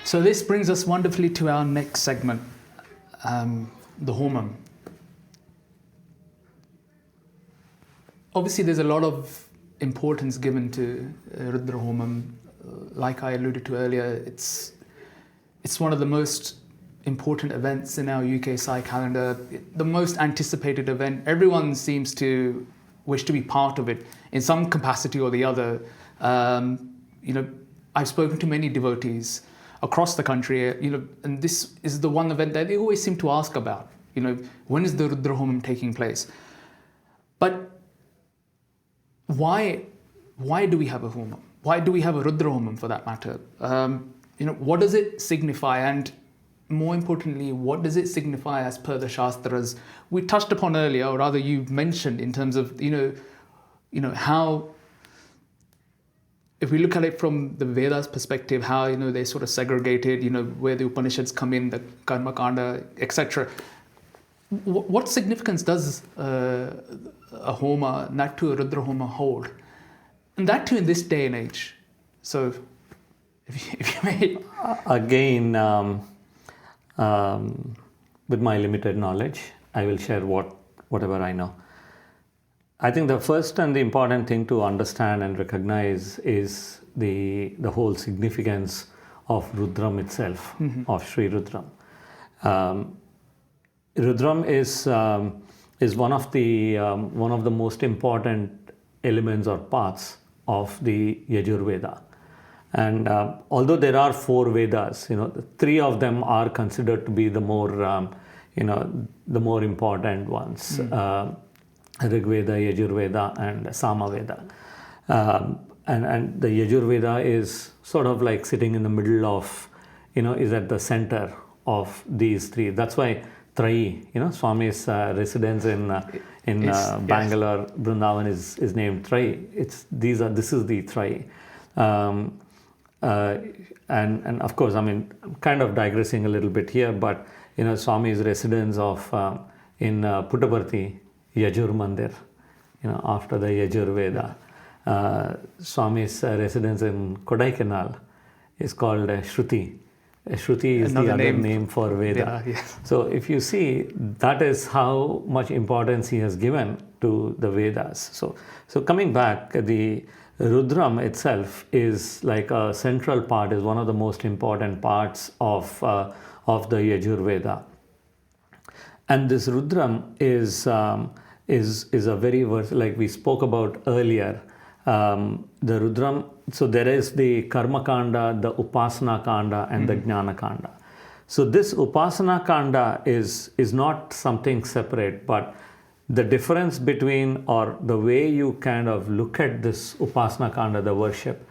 So this brings us wonderfully to our next segment, the Homam. Obviously, there's a lot of importance given to Rudra Homam. Like I alluded to earlier, it's one of the most important events in our UK Sai calendar, the most anticipated event. Everyone seems to wish to be part of it in some capacity or the other. I've spoken to many devotees across the country, and this is the one event that they always seem to ask about. When is the Rudra Homam taking place? But why do we have a Homam? Why do we have a Rudra Homam for that matter? What does it signify? And more importantly, what does it signify as per the Shastras? We touched upon earlier, or rather you mentioned in terms of, how, if we look at it from the Vedas perspective, how, they sort of segregated, where the Upanishads come in, the Karma Kanda, etc. What significance does a Homa, not to a Rudra Homa, hold? And that too in this day and age. So, if you may. Again, with my limited knowledge, I will share whatever I know. I think the first and the important thing to understand and recognize is the whole significance of Rudram itself, of Sri Rudram. Rudram is one of the most important elements or parts of the Yajurveda. And although there are 4 Vedas, 3 of them are considered to be the more important ones. Rigveda, Yajurveda, and Samaveda. And the Yajurveda is sort of like sitting in the middle of, is at the center of these 3. That's why Trai, Swami's residence in Bangalore, yes. Vrindavan is named Trai. This is the Trai. And of course, I'm kind of digressing a little bit here, but Swami's residence in Puttaparthi, Yajur Mandir, after the Yajurveda. Swami's residence in Kodaikanal is called Shruti. Shruti is the other name for Veda. Yeah, yes. So if you see, that is how much importance he has given to the Vedas. So coming back, the Rudram itself is like a central part, is one of the most important parts of the Yajurveda. And this Rudram is a very, like we spoke about earlier, the Rudram, so there is the Karma Kanda, the Upasana Kanda, and the Jnana Kanda. So this Upasana Kanda is not something separate, but the difference between, or the way you kind of look at this Upasana Kanda, the worship,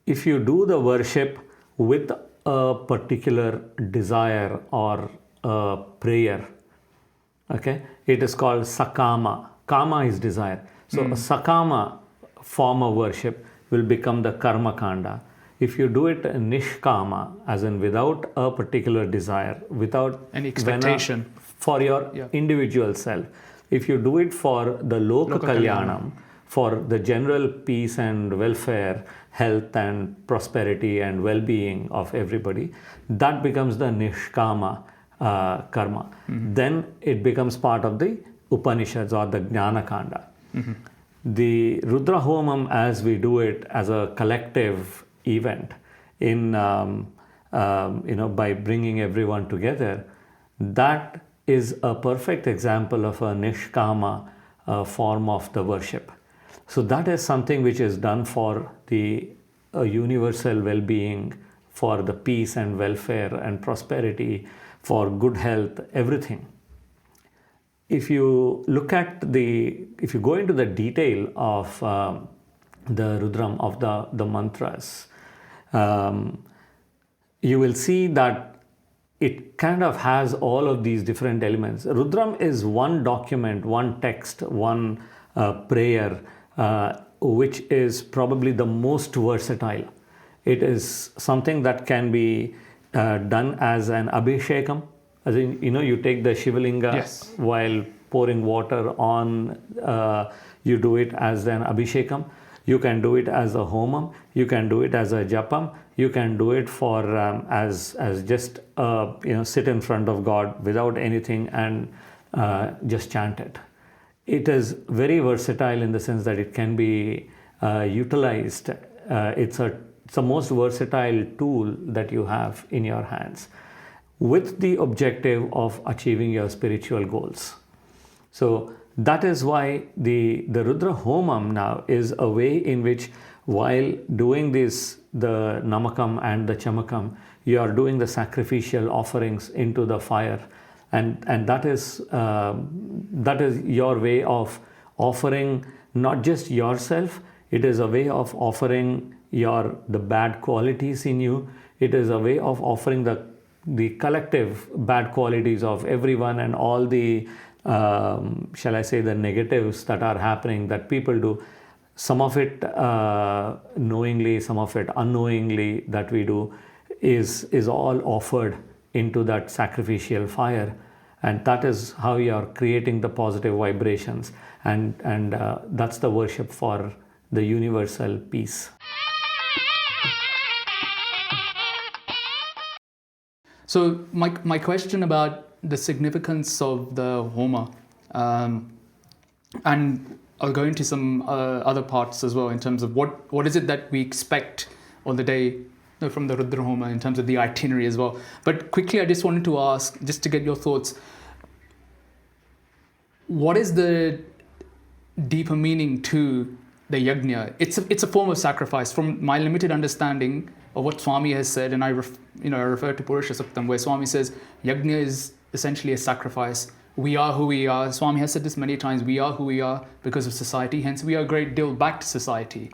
if you do the worship with a particular desire or a prayer, okay, it is called Sakama. Kama is desire. So a Sakama form of worship will become the Karma Kanda. If you do it Nishkama, as in without a particular desire, without any expectation for your individual self, if you do it for the Loka Kalyanam, for the general peace and welfare, health and prosperity and well-being of everybody, that becomes the Nishkama karma. Then it becomes part of the Upanishads or the Jnana Kanda. The Rudra Homam, as we do it as a collective event, by bringing everyone together, that is a perfect example of a Nishkama form of the worship. So that is something which is done for the universal well-being, for the peace and welfare and prosperity, for good health, everything. If you look at if you go into the detail of the Rudram, of the mantras, you will see that it kind of has all of these different elements. Rudram is one document, one text, one prayer, which is probably the most versatile. It is something that can be done as an abhishekam. As in, you take the Shivalinga while pouring water on, you do it as an abhishekam. You can do it as a homam. You can do it as a japam. You can do it for as just sit in front of God without anything and just chant it. It is very versatile in the sense that it can be utilized. It's the most versatile tool that you have in your hands with the objective of achieving your spiritual goals. So that is why the Rudra Homam now is a way in which, while doing this, the Namakam and the Chamakam, you are doing the sacrificial offerings into the fire. And that is your way of offering not just yourself, it is a way of offering the bad qualities in you. It is a way of offering the collective bad qualities of everyone and all the shall I say the negatives that are happening that people do. Some of it knowingly, some of it unknowingly that we do is all offered into that sacrificial fire, and that is how you are creating the positive vibrations, and that's the worship for the universal peace. So my question about the significance of the Homa, and I'll go into some other parts as well in terms of what is it that we expect on the day from the Rudra Homa in terms of the itinerary as well. But quickly, I just wanted to ask, just to get your thoughts, what is the deeper meaning to the yagna? It's a form of sacrifice. From my limited understanding of what Swami has said, and I refer to Purusha Suktam, where Swami says yagna is essentially a sacrifice. We are who we are. Swami has said this many times. We are who we are because of society. Hence, we are a great deal back to society.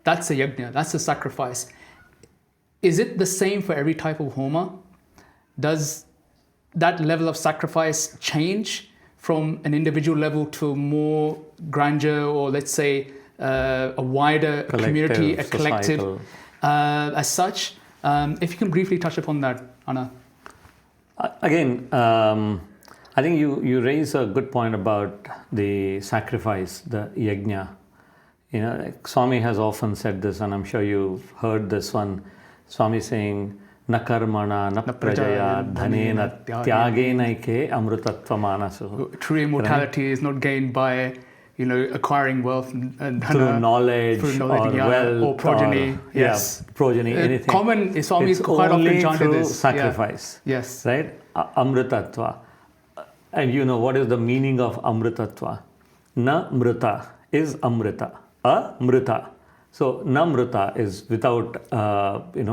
That's a yagna. That's a sacrifice. Is it the same for every type of homa? Does that level of sacrifice change from an individual level to a more grandeur, or let's say a wider community, a collective as such? If you can briefly touch upon that, Anna. Again, I think you raise a good point about the sacrifice, the yajna. Swami has often said this, and I'm sure you've heard this one. Swami saying, "Na karmana, na prajaya, dhanena, tyagena amrutatva manasu." True immortality is not gained by acquiring wealth and through knowledge or wealth or progeny. Yes, progeny, anything. Common, Swami is quite often chanted this. Sacrifice. Yeah. Yes. Right? Amrutatva. And what is the meaning of amrutatva? Na mruta is amrita. Amrita. So na mruta is without,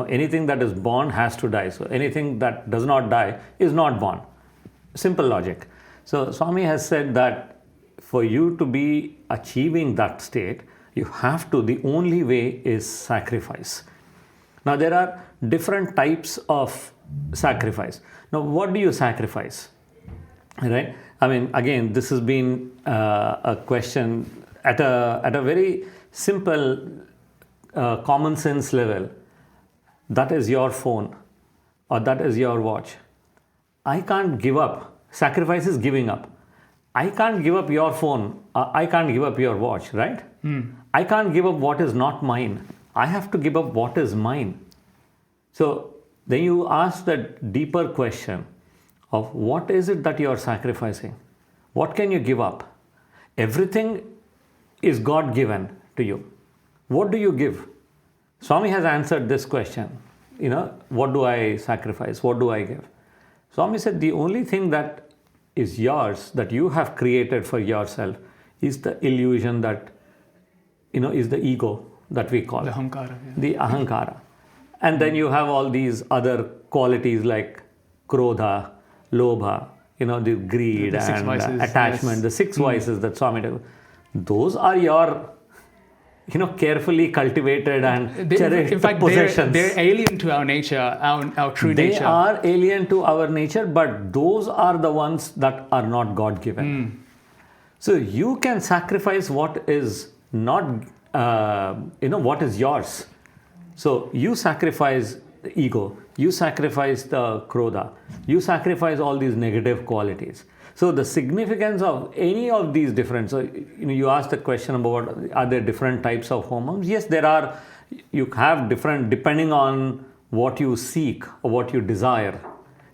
anything that is born has to die. So anything that does not die is not born. Simple logic. So Swami has said that for you to be achieving that state, the only way is sacrifice. Now there are different types of sacrifice. Now what do you sacrifice? Right? I mean, again, this has been a question at a very simple, common sense level. That is your phone or that is your watch. I can't give up. Sacrifice is giving up. I can't give up your phone. I can't give up your watch, right? I can't give up what is not mine. I have to give up what is mine. So then you ask that deeper question of what is it that you are sacrificing? What can you give up? Everything is God given to you. What do you give? Swami has answered this question. What do I sacrifice? What do I give? Swami said the only thing that is yours, that you have created for yourself, is the illusion that, is the ego that we call the ahankara. Yeah. The ahankara. And then you have all these other qualities like krodha, lobha, the greed the and vices, attachment, yes. the 6 vices that Swami did. Those are your, carefully cultivated and cherished in fact, possessions. They're alien to our nature, our true nature. They are alien to our nature, but those are the ones that are not God-given. So you can sacrifice what is not, what is yours. So you sacrifice the ego, you sacrifice the krodha, you sacrifice all these negative qualities. So the significance of any of these different, so you asked the question about are there different types of homams? Yes, there are. You have different depending on what you seek or what you desire.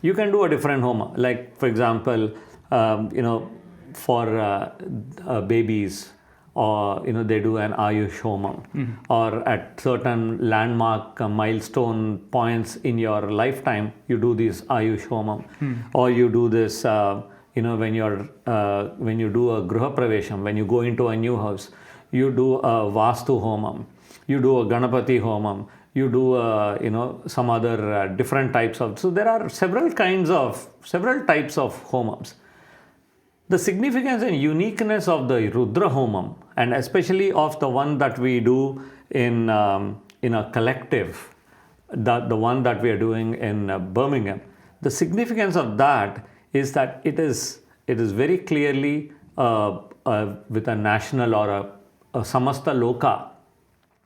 You can do a different homa. Like for example, for babies, or they do an Ayush homam, or at certain landmark milestone points in your lifetime, you do this Ayush homam, or you do this. When you do a Gruha Pravesham, when you go into a new house, you do a Vastu homam, you do a Ganapati homam, you do some other different types of. So there are several types of homams. The significance and uniqueness of the Rudra Homam, and especially of the one that we do in a collective, the one that we are doing in Birmingham, the significance of that is that it is very clearly with a national or a samasta loka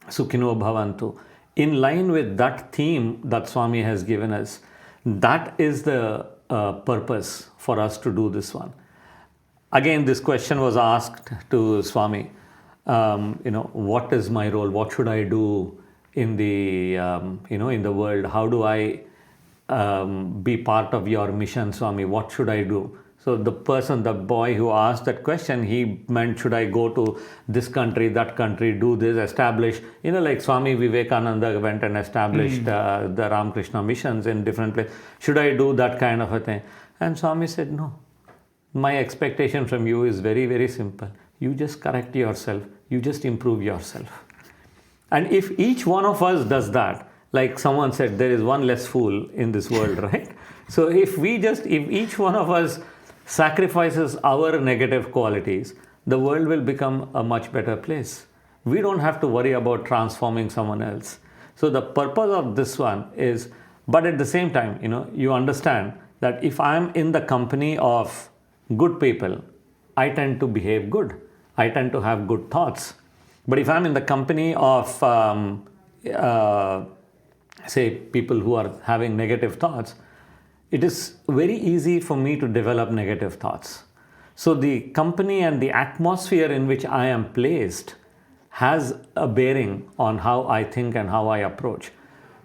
sukhino bhavantu, in line with that theme that Swami has given us. That is the purpose for us to do this one. Again, this question was asked to Swami, what is my role? What should I do in the, in the world? How do I be part of your mission, Swami? What should I do? So the boy who asked that question, he meant, should I go to this country, that country, do this, establish, like Swami Vivekananda went and established the Ramakrishna missions in different places. Should I do that kind of a thing? And Swami said, no. My expectation from you is very, very simple. You just correct yourself. You just improve yourself. And if each one of us does that, like someone said, there is one less fool in this world, right? So if each one of us sacrifices our negative qualities, the world will become a much better place. We don't have to worry about transforming someone else. So the purpose of this one is, but at the same time, you understand that if I'm in the company of good people, I tend to behave good. I tend to have good thoughts. But if I'm in the company of, say, people who are having negative thoughts, it is very easy for me to develop negative thoughts. So the company and the atmosphere in which I am placed has a bearing on how I think and how I approach.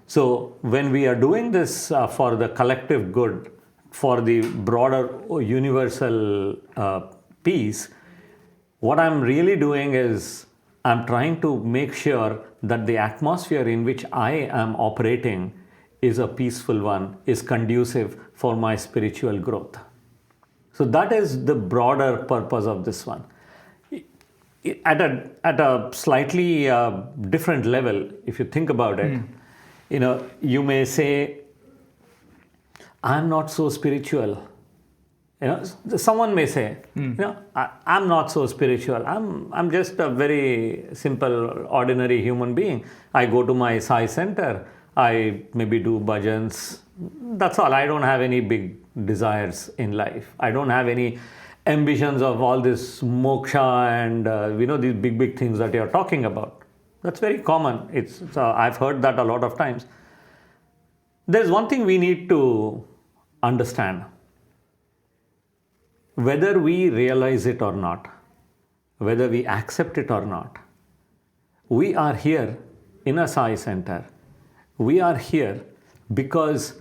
So when we are doing this for the collective good, for the broader universal peace, what I'm really doing is I'm trying to make sure that the atmosphere in which I am operating is a peaceful one, is conducive for my spiritual growth. So that is the broader purpose of this one. At a slightly different level, if you think about it, you may say, I'm not so spiritual. Someone may say, I'm not so spiritual. I'm just a very simple, ordinary human being. I go to my Sai center. I maybe do bhajans. That's all. I don't have any big desires in life. I don't have any ambitions of all this moksha and these big things that you're talking about. That's very common. I've heard that a lot of times. There's one thing we need to understand. Whether we realize it or not, whether we accept it or not, we are here in a Sai center. We are here because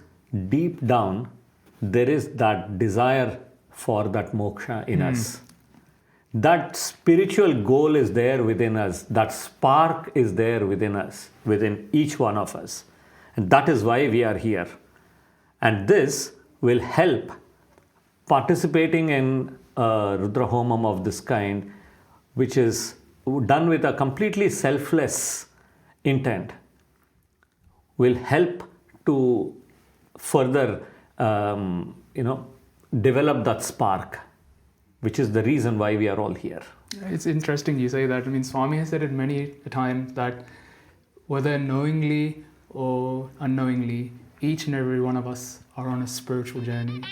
deep down there is that desire for that moksha in us. That spiritual goal is there within us. That spark is there within us, within each one of us. And that is why we are here. And this will help participating in a Rudra Homam of this kind, which is done with a completely selfless intent, will help to further, develop that spark, which is the reason why we are all here. It's interesting you say that. I mean, Swami has said it many times that whether knowingly or unknowingly, each and every one of us are on a spiritual journey.